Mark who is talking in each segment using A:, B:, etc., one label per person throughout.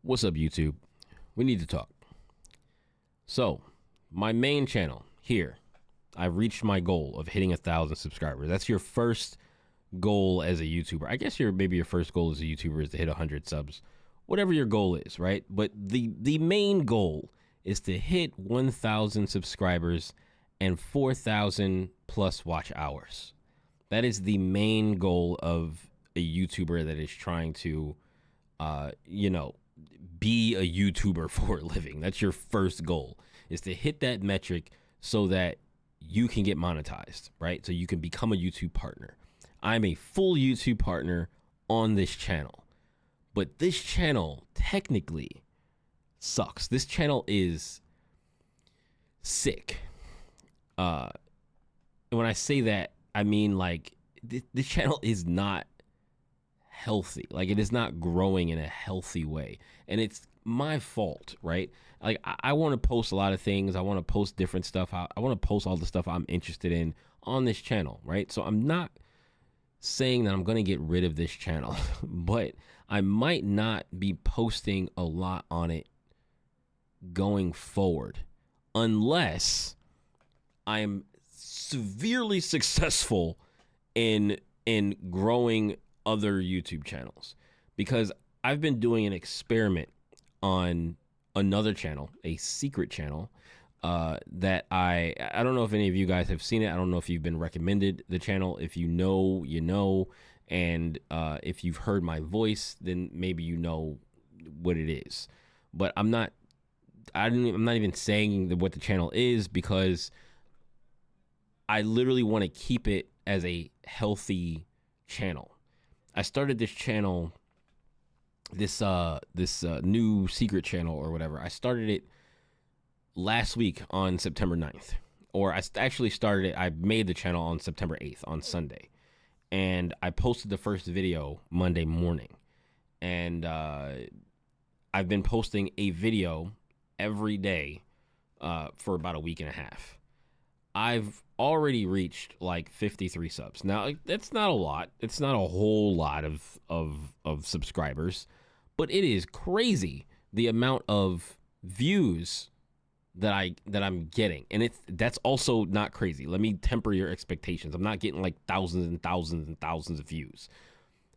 A: What's up, YouTube? We need to talk. So, my main channel here, I've reached my goal of hitting 1,000 subscribers. That's your first goal as a YouTuber. I guess maybe your first goal as a YouTuber is to hit 100 subs, whatever your goal is, right? But the main goal is to hit 1,000 subscribers and 4,000 plus watch hours. That is the main goal of a YouTuber that is trying to, be a YouTuber for a living. That's your first goal, is to hit that metric so that you can get monetized, right? So you can become a YouTube partner. I'm a full YouTube partner on this channel, but this channel technically sucks. This channel is sick. And when I say that, I mean like this channel is not healthy. Like, it is not growing in a healthy way, and it's my fault, right? Like, I want to post a lot of things. I want to post different stuff. I want to post all the stuff I'm interested in on this channel, right? So I'm not saying that I'm going to get rid of this channel, but I might not be posting a lot on it going forward unless I'm severely successful in growing other YouTube channels, because I've been doing an experiment on another channel, a secret channel, that I don't know if any of you guys have seen it. I don't know if you've been recommended the channel. If you know, you know, and if you've heard my voice, then maybe you know what it is. But I'm not even saying what the channel is, because I literally want to keep it as a healthy channel. I started this channel, this new secret channel or whatever. I started it last week on September 9th. Or I actually started it, I made the channel on September 8th, on Sunday. And I posted the first video Monday morning. And I've been posting a video every day for about a week and a half. I've already reached like 53 subs. Now, that's not a lot. It's not a whole lot of subscribers, but it is crazy the amount of views that I'm getting. And that's also not crazy. Let me temper your expectations. I'm not getting like thousands and thousands and thousands of views.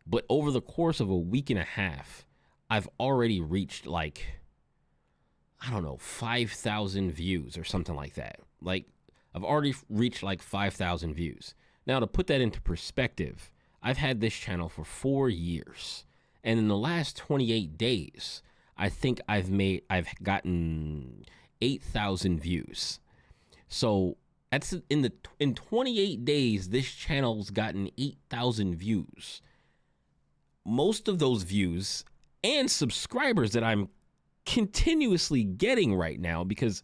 A: But over the course of a week and a half, I've already reached like, I don't know, 5,000 views or something like that. Like, I've already reached like 5,000 views. Now, to put that into perspective, I've had this channel for 4 years. And in the last 28 days, I think I've gotten 8,000 views. So that's in 28 days, this channel's gotten 8,000 views. Most of those views and subscribers that I'm continuously getting right now, because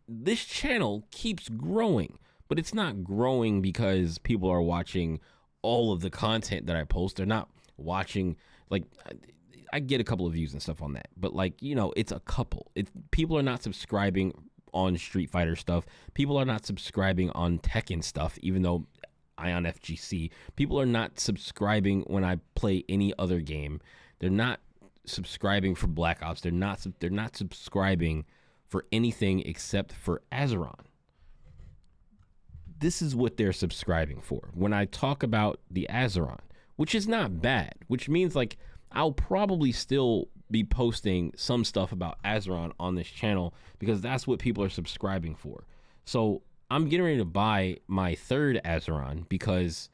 A: this channel keeps growing, but it's not growing because people are watching all of the content that I post. They're not watching, like, I get a couple of views and stuff on that, but like, it's a couple. People are not subscribing on Street Fighter stuff. People are not subscribing on Tekken stuff, even though EyeonFGC. People are not subscribing when I play any other game. They're not subscribing for Black Ops. They're not subscribing for anything except for Azeron. This is what they're subscribing for. When I talk about the Azeron, which is not bad, which means like I'll probably still be posting some stuff about Azeron on this channel, because that's what people are subscribing for. So I'm getting ready to buy my third Azeron, because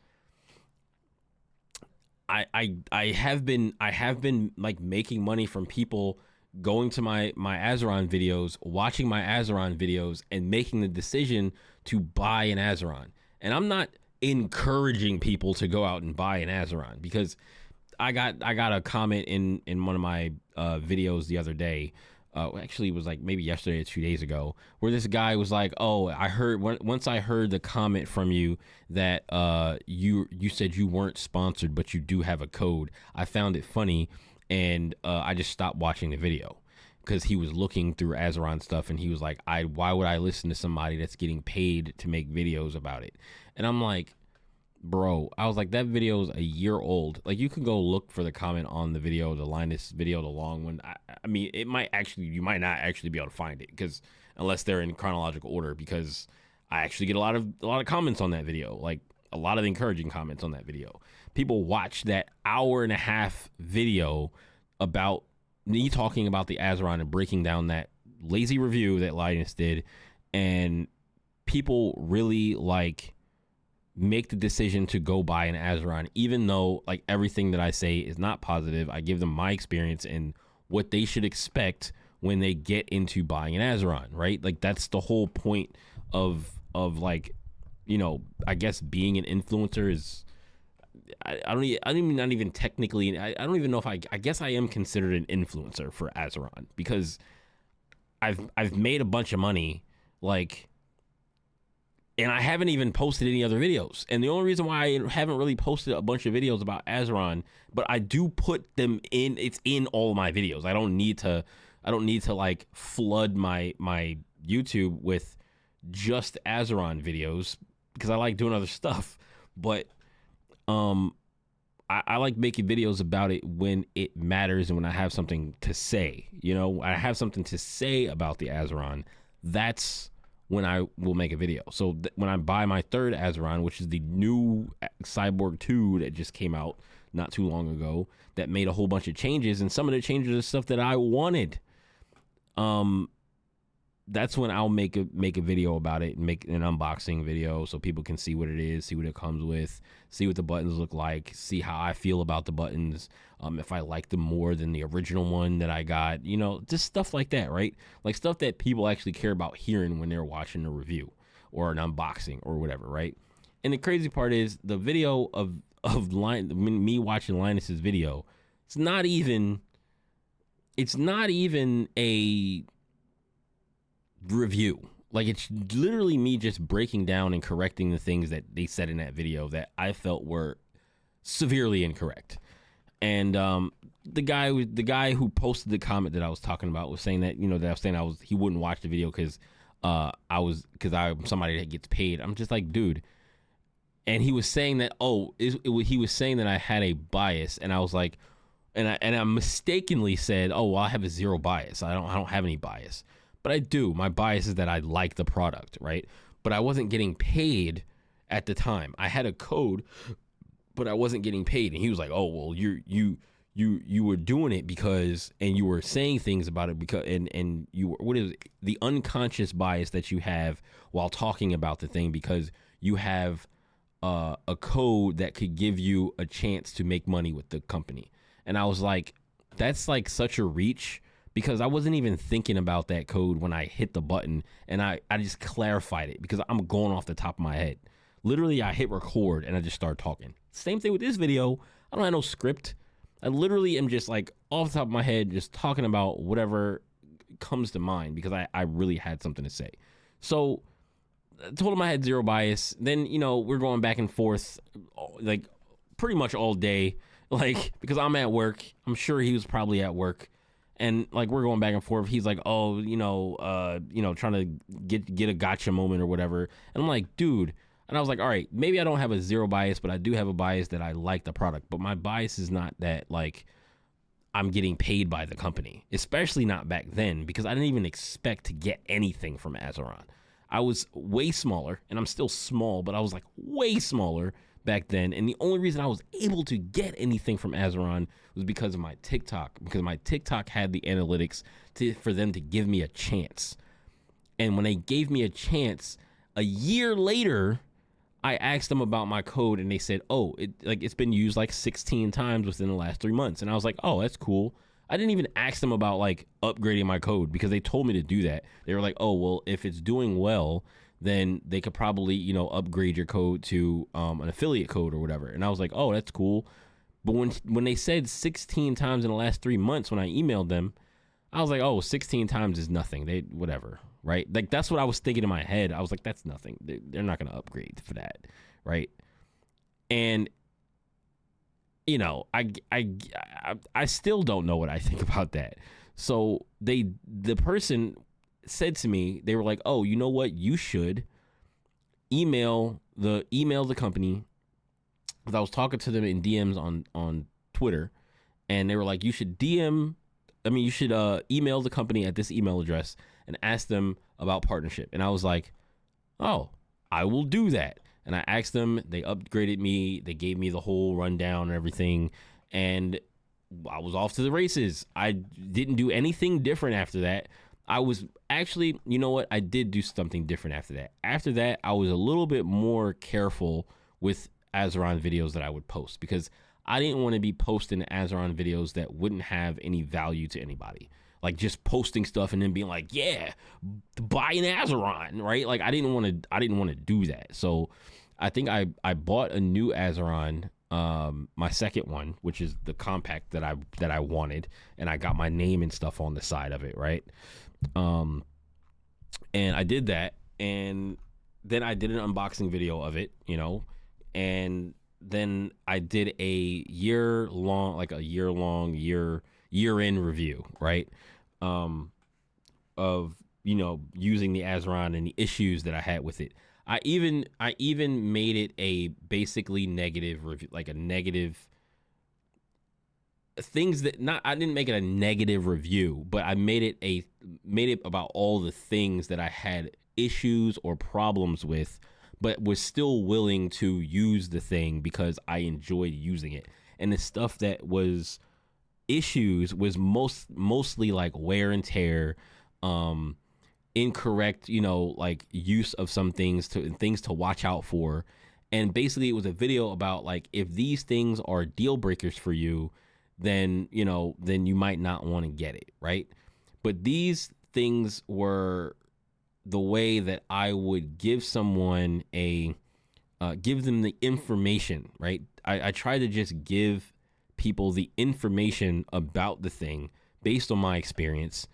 A: I have been like making money from people going to my Azeron videos, watching my Azeron videos, and making the decision to buy an Azeron. And I'm not encouraging people to go out and buy an Azeron, because I got a comment in one of my videos the other day. Actually, it was like maybe yesterday or 2 days ago, where this guy was like, "Oh, once I heard the comment from you that you said you weren't sponsored, but you do have a code. I found it funny, and I just stopped watching the video." Because he was looking through Azeron stuff, and he was like, why would I listen to somebody that's getting paid to make videos about it? And I'm like, bro, I was like, that video is a year old. Like, you can go look for the comment on the video, the Linus video, the long one. I mean, it might actually, you might not actually be able to find it, because unless they're in chronological order, because I actually get a lot of comments on that video, like a lot of encouraging comments on that video. People watch that hour and a half video about me talking about the Azeron and breaking down that lazy review that Linus did, and people really like make the decision to go buy an Azeron, even though like everything that I say is not positive. I give them my experience and what they should expect when they get into buying an Azeron, right? Like, that's the whole point of like, you know, I guess being an influencer is, I don't even, not even technically, I don't even know if I guess I am considered an influencer for Azeron, because I've made a bunch of money, like, and I haven't even posted any other videos. And the only reason why I haven't really posted a bunch of videos about Azeron, but I do put them in, it's in all of my videos. I don't need to like flood my YouTube with just Azeron videos, because I like doing other stuff. But I like making videos about it when it matters and when I have something to say. You know, I have something to say about the Azeron. That's when I will make a video. So when I buy my third Azeron, which is the new Cyborg 2 that just came out not too long ago, that made a whole bunch of changes, and some of the changes are stuff that I wanted. That's when I'll make a video about it, and make an unboxing video so people can see what it is, see what it comes with, see what the buttons look like, see how I feel about the buttons, if I like them more than the original one that I got, you know, just stuff like that, right? Like stuff that people actually care about hearing when they're watching a review or an unboxing or whatever, right? And the crazy part is the video of me watching Linus's video, it's not even a review. Like, it's literally me just breaking down and correcting the things that they said in that video that I felt were severely incorrect. And the guy who posted the comment that I was talking about was saying that, you know, that I was saying he wouldn't watch the video because I'm somebody that gets paid. I'm just like, dude. And he was saying that, he was saying that I had a bias, and I was like, and I mistakenly said, oh, well, I have a zero bias. I don't have any bias. But I do. My bias is that I like the product, right? But I wasn't getting paid at the time. I had a code, but I wasn't getting paid. And he was like, "Oh, well, you were doing it because, and you were saying things about it because, and you were, what is it? The unconscious bias that you have while talking about the thing, because you have a code that could give you a chance to make money with the company." And I was like, that's like such a reach, because I wasn't even thinking about that code when I hit the button, and I just clarified it because I'm going off the top of my head. Literally, I hit record and I just started talking. Same thing with this video. I don't have no script. I literally am just like off the top of my head, just talking about whatever comes to mind, because I really had something to say. So I told him I had zero bias. Then, you know, we're going back and forth like pretty much all day, like, because I'm at work. I'm sure he was probably at work. And like, we're going back and forth. He's like, oh, trying to get a gotcha moment or whatever. And I'm like, dude. And I was like, all right, maybe I don't have a zero bias, but I do have a bias that I like the product. But my bias is not that like I'm getting paid by the company, especially not back then, because I didn't even expect to get anything from Azeron. I was way smaller, and I'm still small, but I was like way smaller back then. And the only reason I was able to get anything from Azeron was because of my TikTok, because my TikTok had the analytics for them to give me a chance. And when they gave me a chance, a year later, I asked them about my code, and they said, oh, it's been used like 16 times within the last 3 months. And I was like, oh, that's cool. I didn't even ask them about like upgrading my code, because they told me to do that. They were like, oh, well, if it's doing well, then they could probably, you know, upgrade your code to an affiliate code or whatever. And I was like, oh, that's cool. But when they said 16 times in the last 3 months, when I emailed them, I was like, oh, 16 times is nothing. They whatever, right? Like, that's what I was thinking in my head. I was like, that's nothing. They're not going to upgrade for that, right? And, you know, I still don't know what I think about that. So the person said to me, they were like, oh, you know what? You should email the company because I was talking to them in DMs on Twitter, and they were like, you should email the company at this email address and ask them about partnership. And I was like, oh, I will do that. And I asked them, they upgraded me, they gave me the whole rundown and everything, and I was off to the races. I didn't do anything different after that. I was actually, you know what? I did do something different after that. After that, I was a little bit more careful with Azeron videos that I would post, because I didn't want to be posting Azeron videos that wouldn't have any value to anybody. Like just posting stuff and then being like, yeah, buy an Azeron, right? Like I didn't want to do that. So I think I bought a new Azeron, my second one, which is the compact that I wanted, and I got my name and stuff on the side of it, right? And I did that, and then I did an unboxing video of it, and then I did a year-end review, right? Of using the Azeron and the issues that I had with it. I even made it a basically negative review, like a negative things that not I didn't make it a negative review, but I made it about all the things that I had issues or problems with, but was still willing to use the thing because I enjoyed using it. And the stuff that was issues was mostly like wear and tear, incorrect, like use of some things to watch out for. And basically it was a video about like, if these things are deal breakers for you, then you might not want to get it, right? But these things were the way that I would give someone give them the information, right? I try to just give people the information about the thing based on my experience,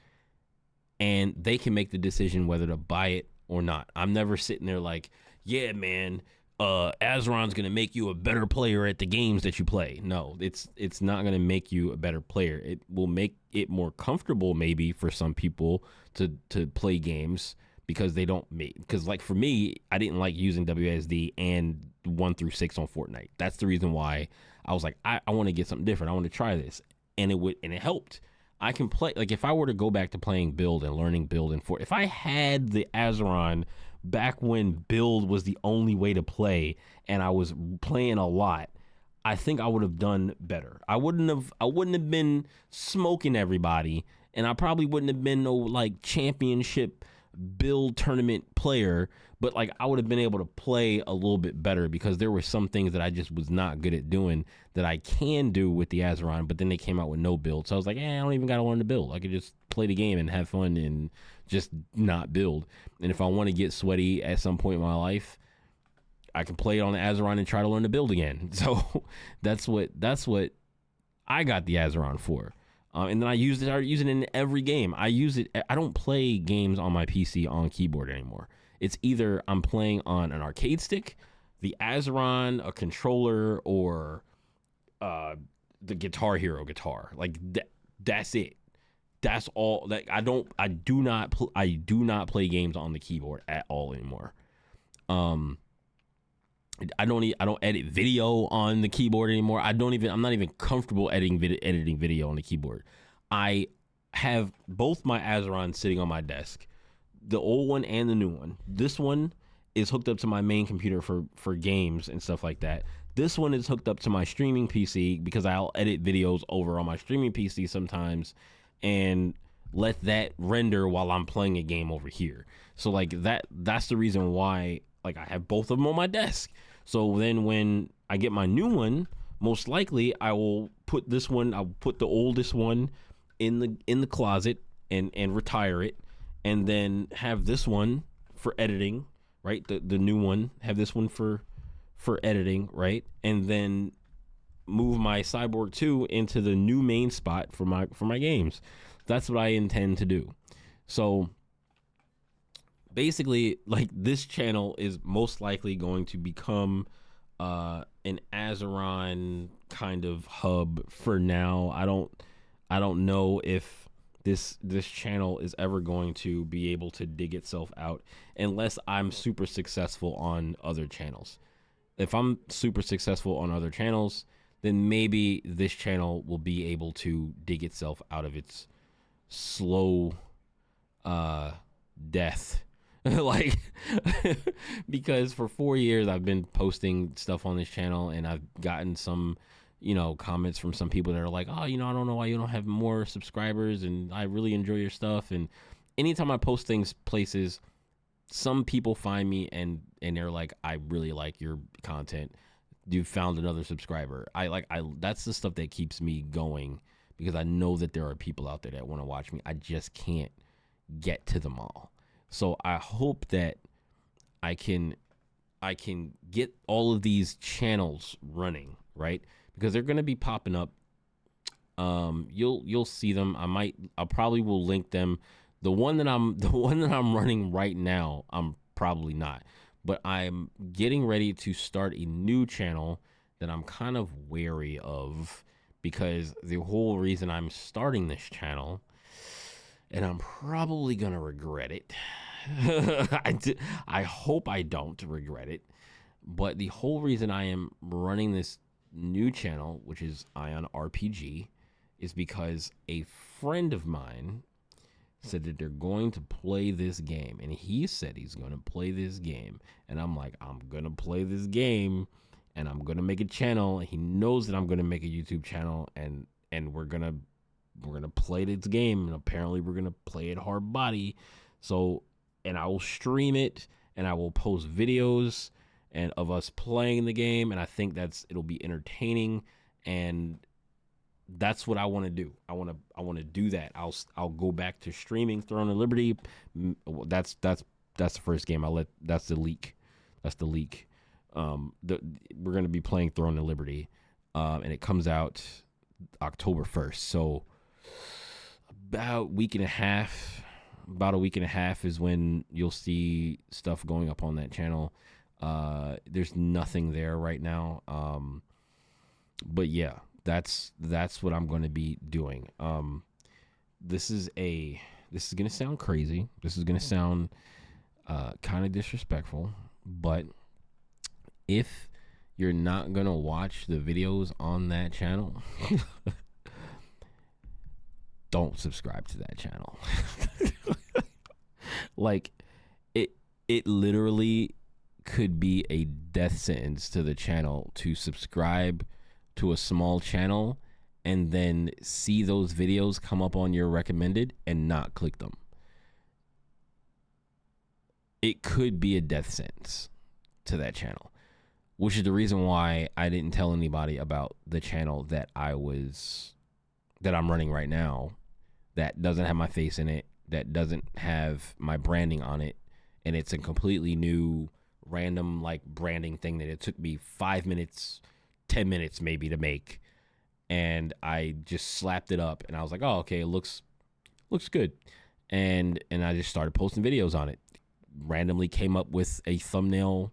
A: and they can make the decision whether to buy it or not. I'm never sitting there like, yeah, man, Azeron's gonna make you a better player at the games that you play. No, it's not gonna make you a better player. It will make it more comfortable maybe for some people to play games, because they don't because like for me, I didn't like using WSD and 1 through 6 on Fortnite. That's the reason why I was like, I want to get something different. I want to try this, and it helped. I can play, like if I were to go back to playing build and learning build and if I had the Azeron back when build was the only way to play and I was playing a lot, I think I would have done better. I wouldn't have been smoking everybody, and I probably wouldn't have been no like championship build tournament player, but like I would have been able to play a little bit better, because there were some things that I just was not good at doing that I can do with the Azeron, but then they came out with no build. So I was like, I don't even got to learn to build. I could just play the game and have fun and just not build. And if I want to get sweaty at some point in my life, I can play it on the Azeron and try to learn to build again. So that's what I got the Azeron for. And then I started using it in every game. I use it. I don't play games on my PC on keyboard anymore. It's either I'm playing on an arcade stick, the Azeron, a controller, or the Guitar Hero guitar. Like that's it. That's all. Like I do not play games on the keyboard at all anymore. I don't edit video on the keyboard anymore. I'm not even comfortable editing video on the keyboard. I have both my Azeron sitting on my desk, the old one and the new one. This one is hooked up to my main computer for games and stuff like that. This one is hooked up to my streaming PC because I'll edit videos over on my streaming PC sometimes and let that render while I'm playing a game over here. So like that's the reason why like I have both of them on my desk. So then when I get my new one, most likely I will put this one, I'll put the oldest one in the closet and retire it, and then have this one for editing, right? The new one, have this one for editing, right? And then move my Cyborg 2 into the new main spot for my games. That's what I intend to do. So basically, like, this channel is most likely going to become an Azeron kind of hub for now. I don't know if this channel is ever going to be able to dig itself out unless I'm super successful on other channels. if I'm super successful on other channels, then maybe this channel will be able to dig itself out of its slow uh death. Like because for 4 years I've been posting stuff on this channel, and I've gotten some, comments from some people that are like, oh, I don't know why you don't have more subscribers, and I really enjoy your stuff. And anytime I post things places, some people find me and they're like, I really like your content, you found another subscriber. I that's the stuff that keeps me going, because I know that there are people out there that want to watch me. I just can't get to them all. So I hope that I can get all of these channels running, right? Because they're going to be popping up. You'll see them. I probably will link them. The one that I'm running right now, I'm probably not. But I'm getting ready to start a new channel that I'm kind of wary of, because the whole reason I'm starting this channel, and I'm probably gonna regret it. I hope I don't regret it. But the whole reason I am running this new channel, which is EyeonRPG, is because a friend of mine said that they're going to play this game, and he said he's going to play this game, and I'm like, I'm going to play this game, and I'm going to make a channel, and he knows that I'm going to make a YouTube channel, and we're going to play this game, and apparently we're going to play it hard body. So, and I will stream it, and I will post videos and of us playing the game, and I think it'll be entertaining, and that's what I want to do. I want to do that. I'll go back to streaming Throne of Liberty. That's the first game. That's the leak. We're gonna be playing Throne of Liberty, and it comes out October 1st. So about a week and a half is when you'll see stuff going up on that channel. There's nothing there right now. But yeah, that's what I'm going to be doing. This is going to sound crazy. This is going to sound kind of disrespectful, but if you're not going to watch the videos on that channel, don't subscribe to that channel. Like it literally could be a death sentence to the channel to subscribe to a small channel and then see those videos come up on your recommended and not click them. It could be a death sentence to that channel, which is the reason why I didn't tell anybody about the channel that I'm running right now, that doesn't have my face in it, that doesn't have my branding on it, and it's a completely new random like branding thing that it took me 5 minutes, 10 minutes maybe to make, and I just slapped it up, and I was like, oh, okay, it looks good, and I just started posting videos on it. Randomly came up with a thumbnail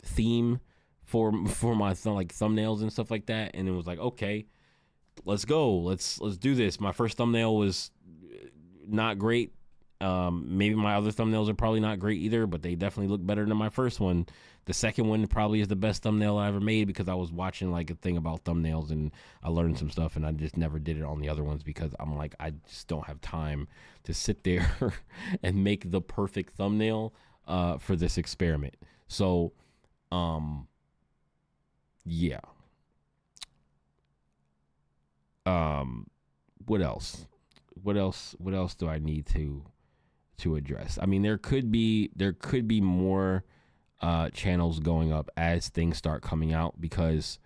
A: theme for my thumbnails and stuff like that, and it was like, okay, let's go, let's do this. My first thumbnail was not great. Maybe my other thumbnails are probably not great either, but they definitely look better than my first one. The second one probably is the best thumbnail I ever made, because I was watching like a thing about thumbnails and I learned some stuff, and I just never did it on the other ones because I'm like, I just don't have time to sit there and make the perfect thumbnail for this experiment. So, yeah. What else? What else do I need to address? I mean, there could be more channels going up as things start coming out, because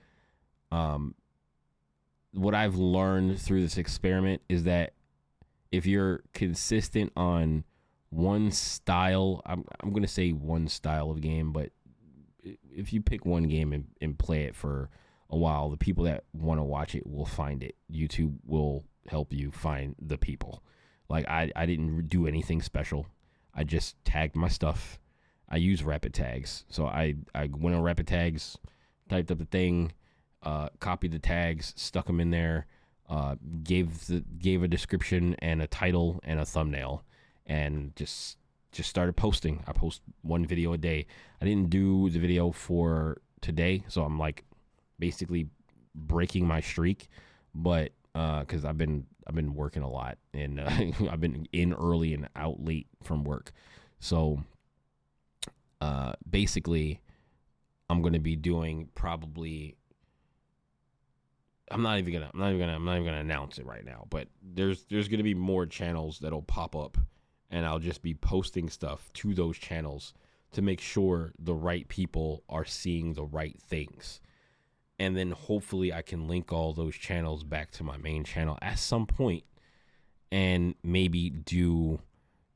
A: what I've learned through this experiment is that if you're consistent on one style, I'm going to say one style of game, but if you pick one game and play it for a while, the people that want to watch it will find it. YouTube will help you find the people. Like I didn't do anything special. I just tagged my stuff. I use rapid tags. So I went on rapid tags, typed up the thing, copied the tags, stuck them in there, gave a description and a title and a thumbnail, and just just started posting. I post one video a day. I didn't do the video for today, so I'm like basically breaking my streak, but because I've been working a lot, and I've been in early and out late from work. So basically I'm going to be doing probably, I'm not even gonna announce it right now, but there's gonna be more channels that'll pop up, and I'll just be posting stuff to those channels to make sure the right people are seeing the right things. And then hopefully I can link all those channels back to my main channel at some point, and maybe do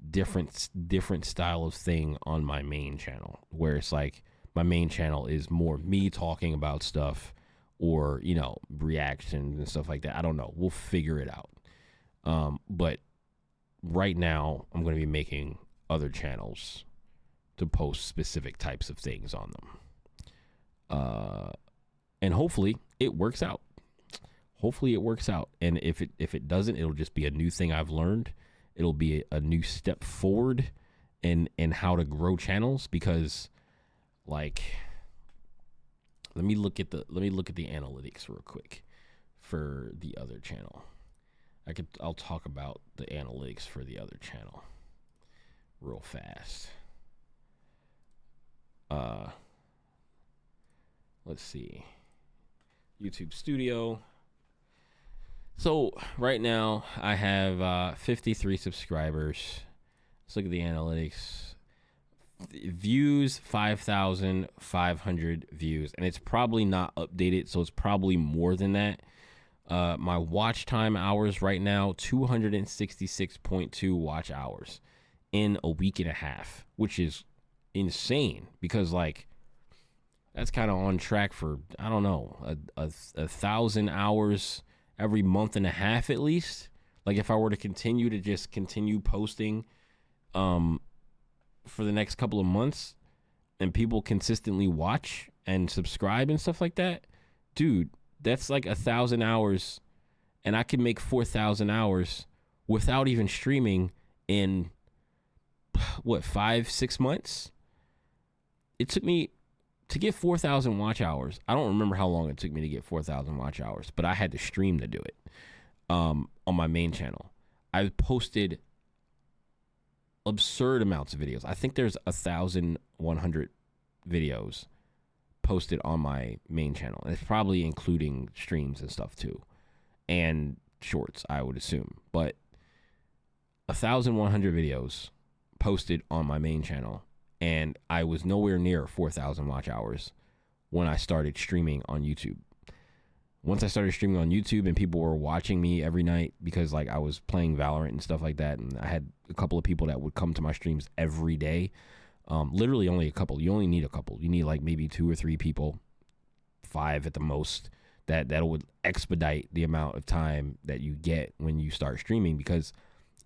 A: different style of thing on my main channel, where it's like my main channel is more me talking about stuff, or reactions and stuff like that. I don't know, we'll figure it out. But right now I'm going to be making other channels to post specific types of things on them, and hopefully it works out. And if it doesn't, it'll just be a new thing I've learned. It'll be a new step forward in how to grow channels, because like, let me look at the analytics real quick for the other channel. I'll talk about the analytics for the other channel real fast. Let's see. YouTube Studio. So right now I have 53 subscribers. Let's look at the analytics. Views 5,500 views, and it's probably not updated, so it's probably more than that. My watch time hours right now, 266.2 watch hours in a week and a half, which is insane, because like that's kind of on track for, I don't know, a 1,000 hours every month and a half at least. Like if I were to continue posting for the next couple of months, and people consistently watch and subscribe and stuff like that, dude, that's like 1,000 hours, and I can make 4,000 hours without even streaming in what, 5-6 months. It took me to get 4,000 watch hours. I don't remember how long it took me to get 4,000 watch hours, but I had to stream to do it on my main channel. I posted absurd amounts of videos. I think there's 1,100 videos posted on my main channel. It's probably including streams and stuff too, and shorts, I would assume. But 1,100 videos posted on my main channel, and I was nowhere near 4,000 watch hours when I started streaming on YouTube. Once I started streaming on YouTube and people were watching me every night, because like I was playing Valorant and stuff like that, and I had a couple of people that would come to my streams every day. Literally only a couple. You only need a couple. You need like maybe 2 or 3 people, 5 at the most, that would expedite the amount of time that you get when you start streaming, because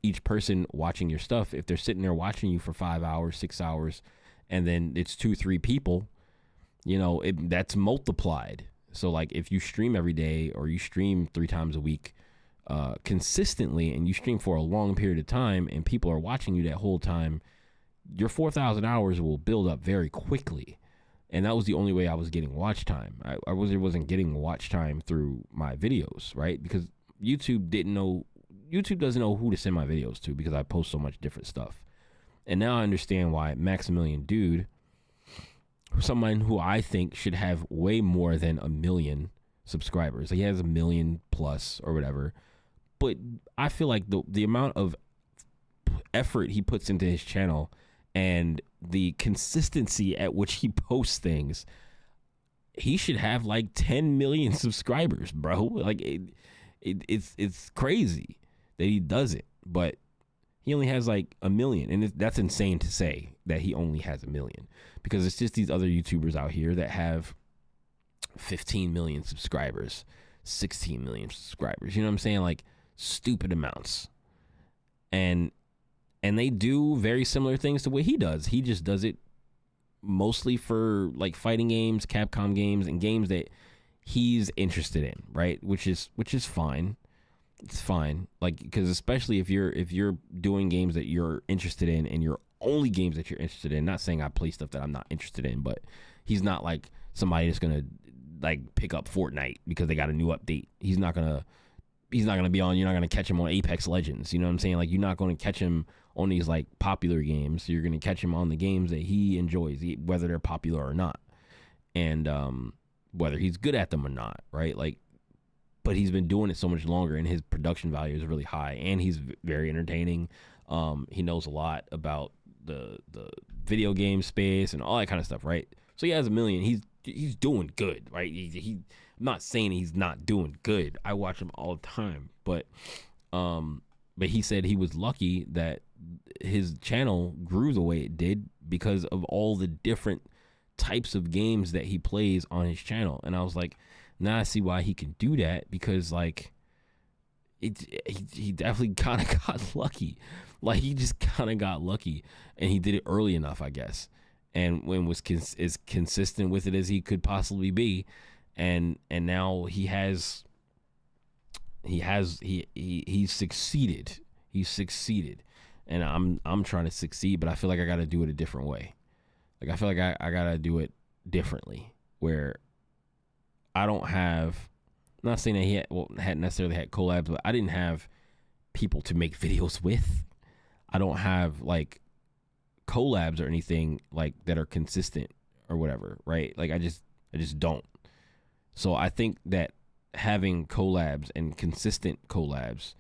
A: each person watching your stuff, if they're sitting there watching you for 5 hours, 6 hours, and then it's 2-3 people, that's multiplied. So like if you stream every day, or you stream 3 times a week consistently, and you stream for a long period of time, and people are watching you that whole time, your 4,000 hours will build up very quickly. And that was the only way I was getting watch time. I wasn't getting watch time through my videos, right? Because YouTube doesn't know who to send my videos to, because I post so much different stuff. And now I understand why Maximilian Dude, someone who I think should have way more than 1 million subscribers, he has 1 million plus or whatever, but I feel like the amount of effort he puts into his channel and the consistency at which he posts things, he should have like 10 million subscribers, bro. Like it's crazy that he does it, but he only has like 1 million, and that's insane to say that he only has 1 million, because it's just these other YouTubers out here that have 15 million subscribers, 16 million subscribers. You know what I'm saying? Like stupid amounts, and they do very similar things to what he does. He just does it mostly for like fighting games, Capcom games, and games that he's interested in, right? Which is fine. It's fine, like, because especially if you're doing games that you're interested in and you're only games that you're interested in. Not saying I play stuff that I'm not interested in, but he's not like somebody that's gonna like pick up Fortnite because they got a new update. He's not gonna be on. You're not gonna catch him on Apex Legends. You know what I'm saying? Like, you're not gonna catch him on these like popular games. You're gonna catch him on the games that he enjoys, whether they're popular or not, and whether he's good at them or not, right? Like, but he's been doing it so much longer, and his production value is really high, and he's very entertaining. He knows a lot about the video game space and all that kind of stuff, right? So he has 1 million. He's doing good, right? I'm not saying he's not doing good. I watch him all the time, but he said he was lucky that his channel grew the way it did because of all the different types of games that he plays on his channel. And I was like, now I see why he can do that, because like he definitely kind of got lucky. Like, he just kind of got lucky, and he did it early enough, I guess, and when was as consistent with it as he could possibly be, and now he's succeeded. He's succeeded, and I'm trying to succeed, but I feel like I got to do it a different way. Like, I feel like I got to do it differently, where I don't have, I'm not saying that he hadn't necessarily had collabs, but I didn't have people to make videos with. I don't have like collabs or anything like that are consistent or whatever, right? Like, I just don't. So I think that having collabs and consistent collabs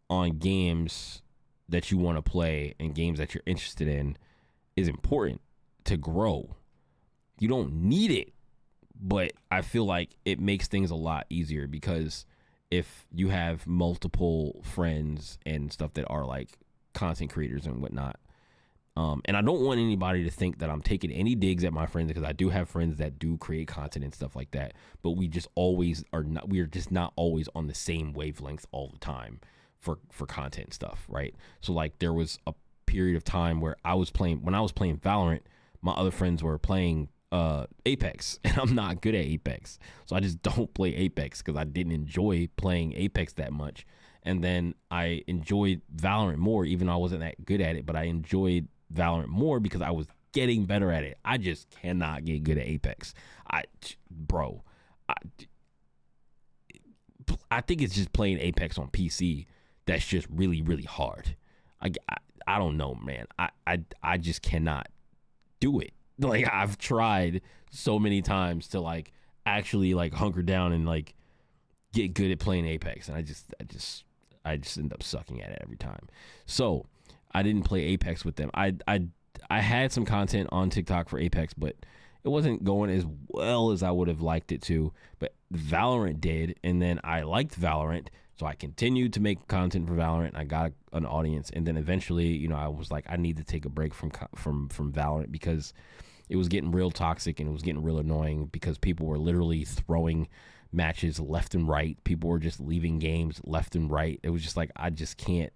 A: on games that you want to play and games that you're interested in is important to grow. You don't need it, but I feel like it makes things a lot easier, because if you have multiple friends and stuff that are like content creators and whatnot, and I don't want anybody to think that I'm taking any digs at my friends, because I do have friends that do create content and stuff like that, but we just always are not, we are just not always on the same wavelength all the time for content stuff, right? So like, there was a period of time where when I was playing Valorant, my other friends were playing Apex, and I'm not good at Apex, so I just don't play Apex because I didn't enjoy playing Apex that much. And then I enjoyed Valorant more, even though I wasn't that good at it, but I enjoyed Valorant more because I was getting better at it. I just cannot get good at Apex. I think it's just playing Apex on PC that's just really, really hard. I don't know, man. I just cannot do it. Like, I've tried so many times to like actually like hunker down and like get good at playing Apex, and I just end up sucking at it every time. So I didn't play Apex with them. I had some content on TikTok for Apex, but it wasn't going as well as I would have liked it to. But Valorant did, and then I liked Valorant, so I continued to make content for Valorant. I got an audience, and then eventually, you know, I was like, I need to take a break from Valorant, because it was getting real toxic and it was getting real annoying, because people were literally throwing matches left and right. People were just leaving games left and right. It was just like, I just can't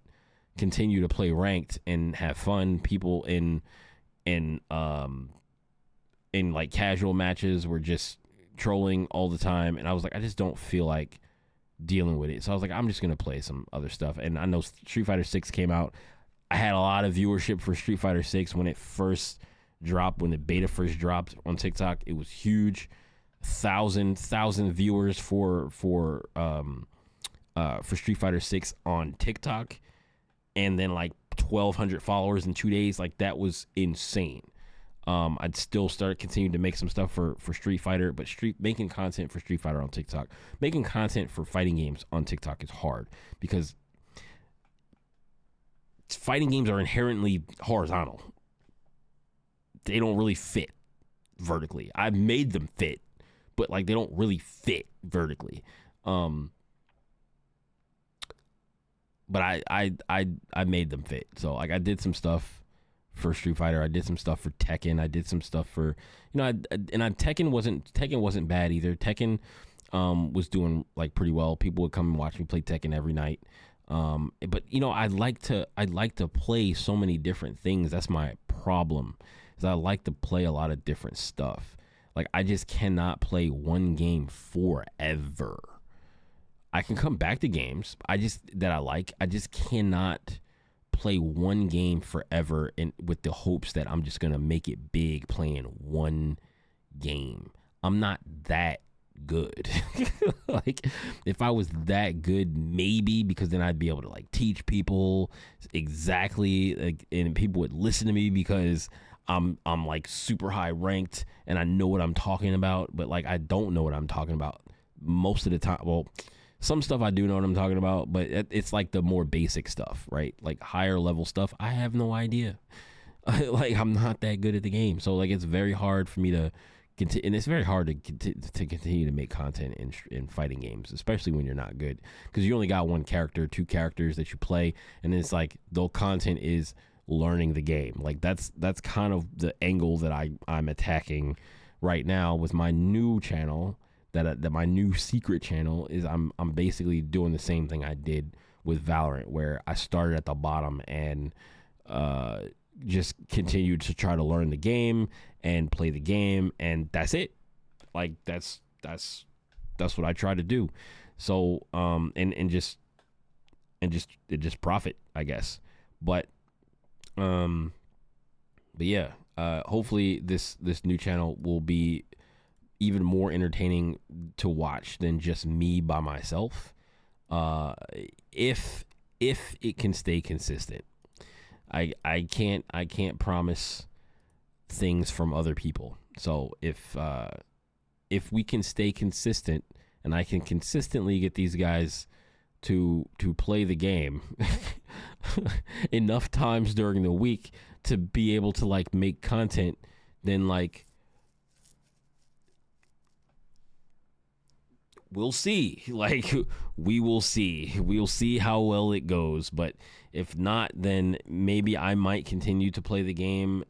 A: continue to play ranked and have fun. People in like casual matches were just trolling all the time, and I was like, I just don't feel like dealing with it. So I was like, I'm just gonna play some other stuff. And I know Street Fighter 6 came out. I had a lot of viewership for Street Fighter 6 when it first dropped, when the beta first dropped on TikTok. It was huge. 1,000 viewers for Street Fighter 6 on TikTok, and then like 1,200 followers in 2 days. Like, that was insane. I'd still continue to make some stuff for Street Fighter, but making content for Street Fighter on TikTok, making content for fighting games on TikTok is hard, because fighting games are inherently horizontal. They don't really fit vertically. I've made them fit, but like, they don't really fit vertically. But I made them fit. So like, I did some stuff for Street Fighter. I did some stuff for Tekken. I did some stuff for, you know, Tekken wasn't bad either. Tekken was doing like pretty well. People would come and watch me play Tekken every night. But you know, I'd like to play so many different things. That's my problem, is I like to play a lot of different stuff. Like, I just cannot play one game forever. I can come back to games that I like. I just cannot play one game forever and with the hopes that I'm just gonna make it big playing one game. I'm not that good. Like, if I was that good, maybe, because then I'd be able to like teach people exactly, like, and people would listen to me because I'm like super high ranked and I know what I'm talking about. But like, I don't know what I'm talking about most of the time. Well, some stuff I do know what I'm talking about, but it's like the more basic stuff, right? Like higher level stuff, I have no idea. Like, I'm not that good at the game, so like it's very hard for me to continue, and it's very hard to continue to make content in fighting games, especially when you're not good, because you only got one character, two characters that you play, and it's like the content is learning the game. Like that's kind of the angle that I'm attacking right now with my new channel. That my new secret channel is I'm basically doing the same thing I did with Valorant, where I started at the bottom and just continued to try to learn the game and play the game, and that's it. Like that's what I try to do. So and just profit, I guess. But yeah, hopefully this new channel will be even more entertaining to watch than just me by myself. If it can stay consistent. I can't promise things from other people. So if we can stay consistent and I can consistently get these guys to play the game enough times during the week to be able to like make content, then like we'll see. Like, we'll see how well it goes. But if not, then maybe I might continue to play the game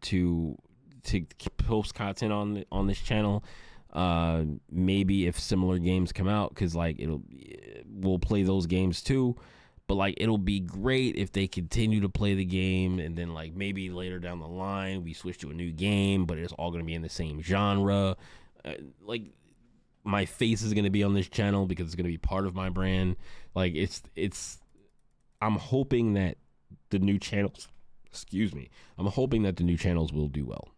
A: to post content on this channel. Maybe if similar games come out, because like we'll play those games too. But like, it'll be great if they continue to play the game, and then like maybe later down the line we switch to a new game, but it's all going to be in the same genre. Like, my face is going to be on this channel because it's going to be part of my brand. Like, I'm hoping that the new channels, I'm hoping that the new channels will do well.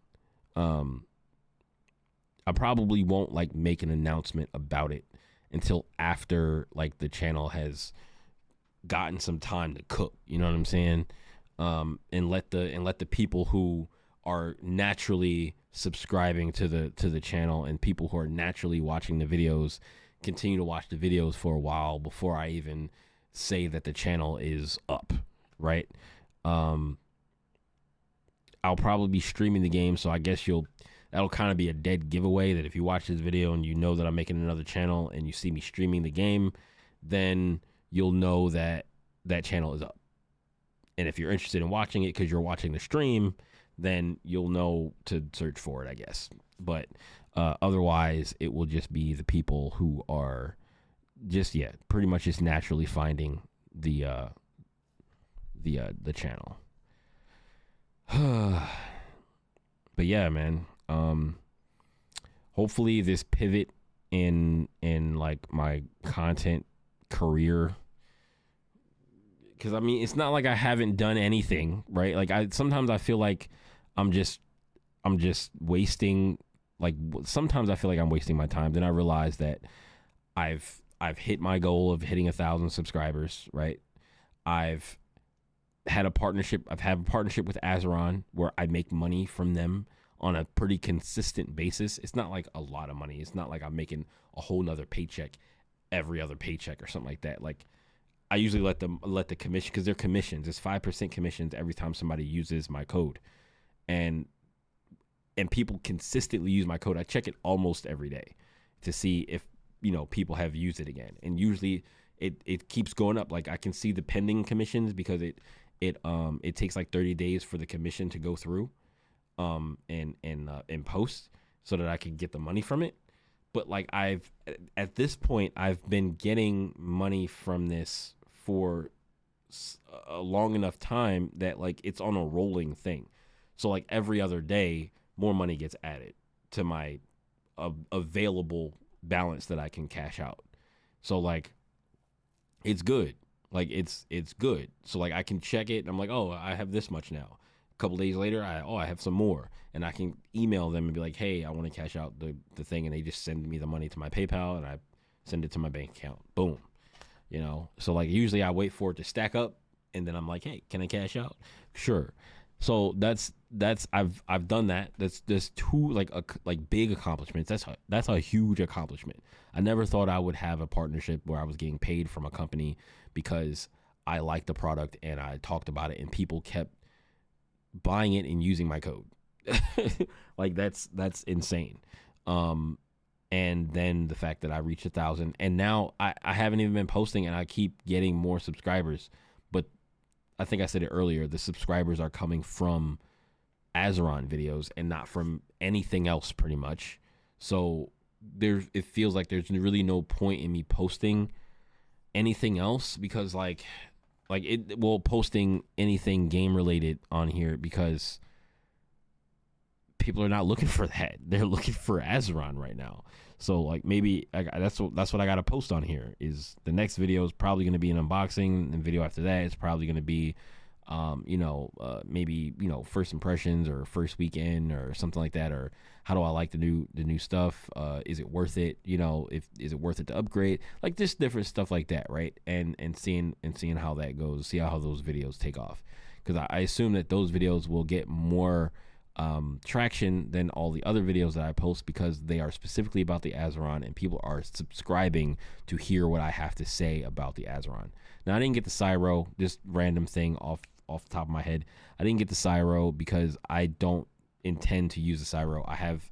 A: I probably won't like make an announcement about it until after like the channel has gotten some time to cook, you know what I'm saying? And let the people who are naturally subscribing to the channel and people who are naturally watching the videos continue to watch the videos for a while before I even say that the channel is up, right? I'll probably be streaming the game, so I guess that'll kind of be a dead giveaway that if you watch this video and you know that I'm making another channel and you see me streaming the game, then you'll know that that channel is up. And if you're interested in watching it because you're watching the stream, then you'll know to search for it, I guess. But otherwise, it will just be the people who are just, pretty much just naturally finding the channel. But yeah, man. Hopefully this pivot in like my content career, because I mean, it's not like I haven't done anything, right? Like, sometimes I feel like I'm just wasting, like, sometimes I feel like I'm wasting my time. Then I realize that I've hit my goal of hitting 1,000 subscribers, right? I've had a partnership with Azeron where I make money from them on a pretty consistent basis. It's not like a lot of money. It's not like I'm making a whole nother paycheck every other paycheck or something like that. Like, I usually let the commission, because they're commissions. It's 5% commissions every time somebody uses my code. And people consistently use my code. I check it almost every day to see if, people have used it again. And usually it keeps going up. Like, I can see the pending commissions because it takes like 30 days for the commission to go through and post so that I can get the money from it. But like, at this point I've been getting money from this for a long enough time that like it's on a rolling thing. So like every other day more money gets added to my available balance that I can cash out. So like, it's good. Like it's good. So like I can check it. And I'm like, oh, I have this much now. A couple days later, I have some more, and I can email them and be like, hey, I want to cash out the thing, and they just send me the money to my PayPal, and I send it to my bank account. Boom. You know. So like usually I wait for it to stack up, and then I'm like, hey, can I cash out? Sure. So that's I've done that. That's two like big accomplishments. That's a huge accomplishment. I never thought I would have a partnership where I was getting paid from a company because I liked the product and I talked about it and people kept buying it and using my code. Like that's insane. And then the fact that I reached 1,000, and now I haven't even been posting, and I keep getting more subscribers. But I think I said it earlier, the subscribers are coming from Azeron videos and not from anything else, pretty much. So it feels like there's really no point in me posting anything else, because posting anything game related on here, because people are not looking for that. They're looking for Azeron right now. So like maybe that's what I got to post on here. Is the next video is probably going to be an unboxing, and video after that is probably going to be maybe first impressions or first weekend or something like that, or how do I like the new stuff? Is it worth it? Is it worth it to upgrade? Like just different stuff like that, right? And seeing how that goes, see how those videos take off, because I assume that those videos will get more traction than all the other videos that I post, because they are specifically about the Azeron, and people are subscribing to hear what I have to say about the Azeron. Now, I didn't get the Cyro, just random thing off the top of my head. I didn't get the Cyro because I don't intend to use the Cyro. I have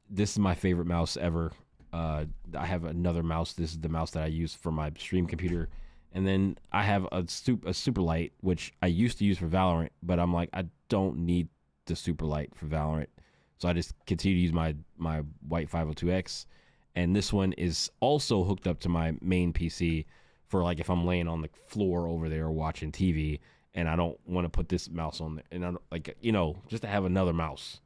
A: this is my favorite mouse ever. I have another mouse. This is the mouse that I use for my stream computer. And then I have a super light, which I used to use for Valorant, but I'm like, I don't need the super light for Valorant. So I just continue to use my white 502X. And this one is also hooked up to my main PC for like if I'm laying on the floor over there watching TV and I don't want to put this mouse on there. And I don't, just to have another mouse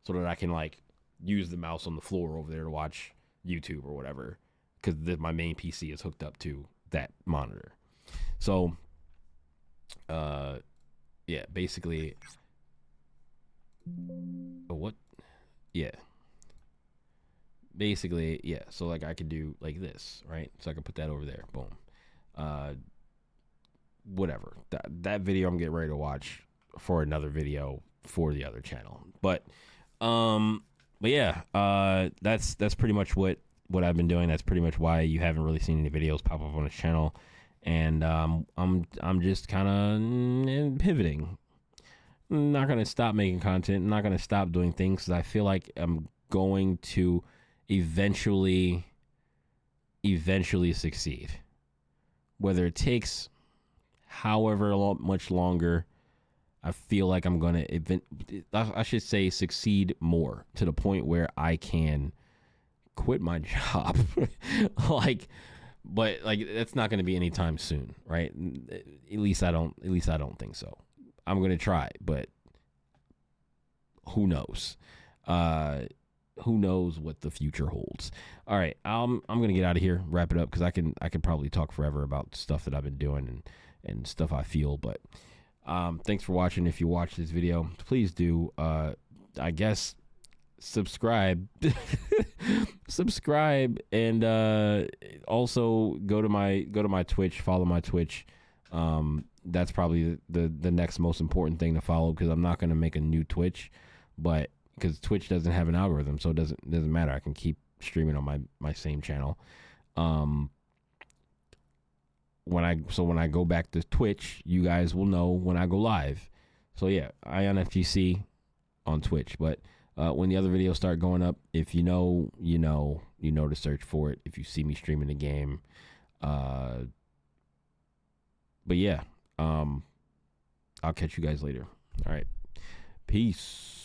A: so that I can like use the mouse on the floor over there to watch YouTube or whatever. Because my main PC is hooked up to that monitor. So basically so like I could do like this, right? So I can put that over there, boom. Whatever, that video I'm getting ready to watch for another video for the other channel, but that's pretty much what I've been doing. That's pretty much why you haven't really seen any videos pop up on this channel. And I'm just kind of pivoting. I'm not gonna stop making content. I'm not gonna stop doing things, because I feel like I'm going to eventually succeed. Whether it takes however much longer, I feel like I'm gonna I should say succeed more, to the point where I can quit my job. But that's not going to be anytime soon, right? At least I don't think so. I'm going to try, but who knows? Who knows what the future holds? All right, I'm going to get out of here, wrap it up, because I can probably talk forever about stuff that I've been doing and stuff I feel. But thanks for watching. If you watched this video, please do I guess subscribe and also go to my Twitch, follow my Twitch. That's probably the next most important thing to follow, because I'm not going to make a new Twitch, but because Twitch doesn't have an algorithm, so it doesn't matter. I can keep streaming on my same channel. When I go back to Twitch, you guys will know when I go live. So yeah, EyeonFGC on Twitch. But when the other videos start going up, if you know to search for it if you see me streaming the game. But yeah, I'll catch you guys later. All right, peace.